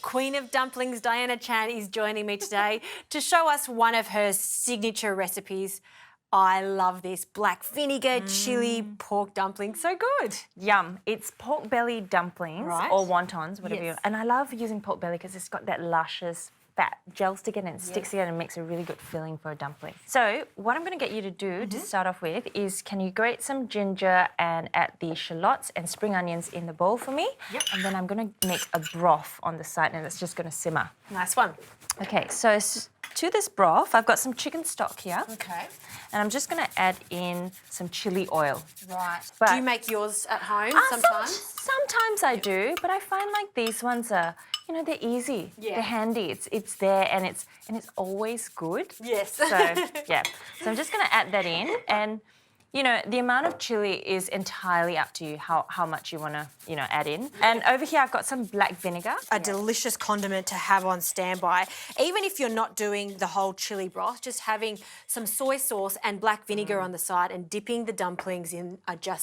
Queen of Dumplings, Diana Chan, is joining me today to show us one of her signature recipes. I love this black vinegar chili pork dumpling. So good. Yum. It's pork belly dumplings or wontons, whatever you. And I love using pork belly because it's got that luscious fat gels together and it sticks together and makes a really good filling for a dumpling. So what I'm going to get you to do to start off with is, can you grate some ginger and add the shallots and spring onions in the bowl for me? Yep. And then I'm going to make a broth on the side and it's just going to simmer. Nice one. Okay, so to this broth, I've got some chicken stock here. Okay. And I'm just going to add in some chili oil. Right. But do you make yours at home sometimes? Sometimes I do, but I find like these ones are, you know, they're easy. Yeah. They're handy. It's there and it's always good. Yes. So yeah. So I'm just going to add that in, and you know, the amount of chili is entirely up to you how much you want to, you know, add in. And over here I've got some black vinegar. A delicious condiment to have on standby. Even if you're not doing the whole chili broth, just having some soy sauce and black vinegar on the side and dipping the dumplings in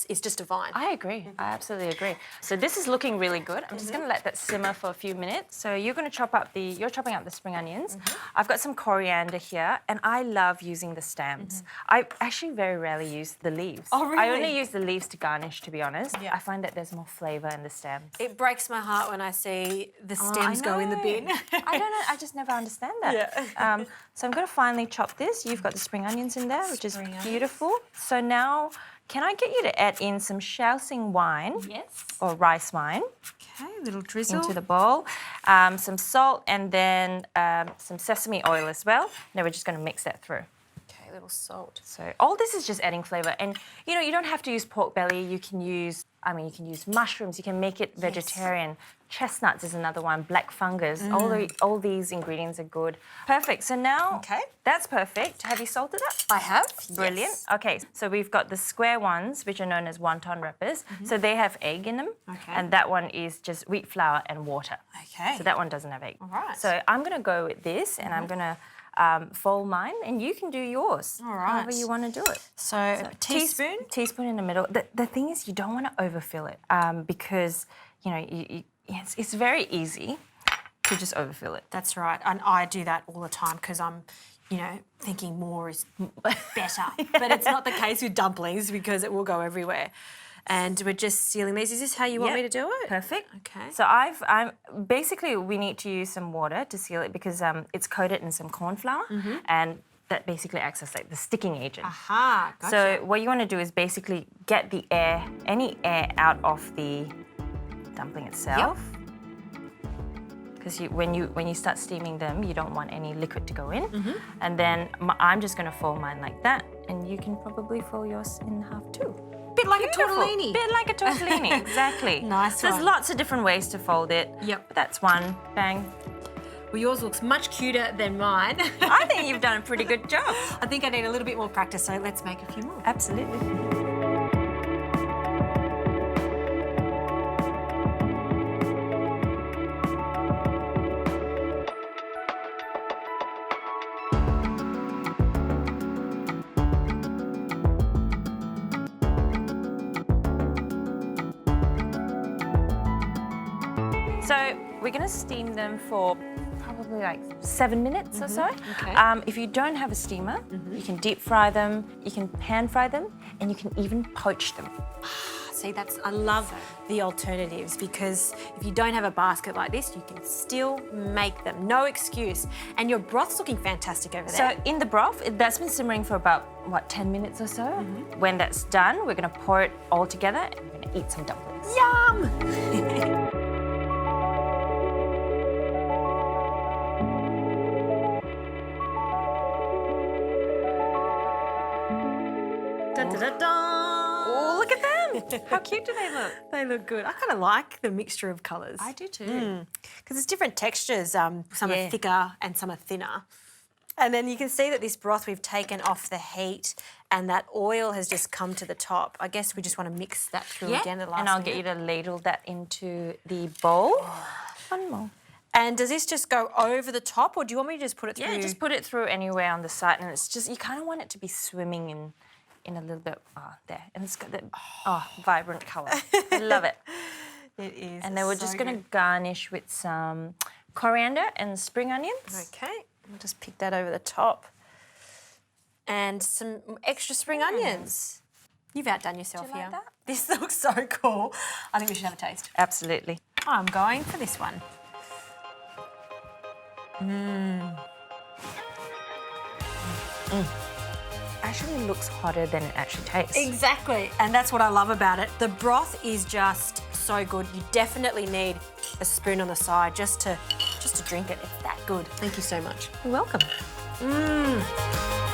is just divine. I agree. I absolutely agree. So this is looking really good. I'm just going to let that simmer for a few minutes. So you're going to you're chopping up the spring onions. I've got some coriander here, and I love using the stems. I actually very rarely use the leaves. Oh, really? I only use the leaves to garnish, to be honest. Yeah. I find that there's more flavour in the stems. It breaks my heart when I see the stems go in the bin. I don't know. I just never understand that. Yeah. So I'm going to finally chop this. You've got the spring onions in there, which is beautiful. So now, can I get you to add in some Shaoxing wine? Yes. Or rice wine. Okay, a little drizzle. Into the bowl. Some salt and then some sesame oil as well. Now we're just going to mix that through. Okay, a little salt. So all this is just adding flavour, and you know, you don't have to use pork belly. You can use, you can use mushrooms. You can make it vegetarian. Chestnuts is another one. Black fungus. All these ingredients are good. Perfect. So now, that's perfect. Have you salted it? I have. Brilliant. Yes. Okay, so we've got the square ones, which are known as wonton wrappers. So they have egg in them, and that one is just wheat flour and water. Okay. So that one doesn't have egg. All right. So I'm going to go with this, and I'm going to fold mine, and you can do yours. All right. However you want to do it. So a teaspoon? Teaspoon in the middle. The thing is, you don't want to overfill it because, you know, it's very easy to just overfill it. That's right. And I do that all the time because I'm, you know, thinking more is better. But it's not the case with dumplings because it will go everywhere. And we're just sealing these. Is this how you want me to do it? Perfect. Okay. So basically we need to use some water to seal it because it's coated in some corn flour, and that basically acts as like the sticking agent. Aha, gotcha. So what you want to do is basically get the any air out of the dumpling itself. Because when you start steaming them, you don't want any liquid to go in. And then I'm just going to fold mine like that, and you can probably fold yours in half too. Bit like a tortellini. Bit like a tortellini, exactly. Nice So one. there's lots of different ways to fold it. Yep. But that's one. Bang. Well, yours looks much cuter than mine. I think you've done a pretty good job. I think I need a little bit more practice, so let's make a few more. Absolutely. So we're going to steam them for probably like 7 minutes or so. Okay. If you don't have a steamer, you can deep fry them, you can pan fry them, and you can even poach them. See, I love the alternatives because if you don't have a basket like this, you can still make them. No excuse. And your broth's looking fantastic over there. So in the broth, that's been simmering for about, 10 minutes or so. When that's done, we're going to pour it all together and we're going to eat some dumplings. Yum! Dun, dun, dun, dun. Oh, look at them! How cute do they look? They look good. I kind of like the mixture of colours. I do too. Because it's different textures. Some are thicker and some are thinner. And then you can see that this broth we've taken off the heat and that oil has just come to the top. I guess we just want to mix that through again at the last and I'll get you to ladle that into the bowl. One more. And does this just go over the top or do you want me to just put it through? Yeah, just put it through anywhere on the side, and it's just, you kind of want it to be swimming in a little bit, there. And it's got that, vibrant colour. I love it. It is. And then we're just going to garnish with some coriander and spring onions. Okay, we'll just pick that over the top. And some extra spring onions. You've outdone yourself Do you like here. that? This looks so cool. I think we should have a taste. Absolutely. I'm going for this one. Actually looks hotter than it actually tastes. Exactly, and that's what I love about it. The broth is just so good. You definitely need a spoon on the side just to drink it. It's that good. Thank you so much. You're welcome. Mmm.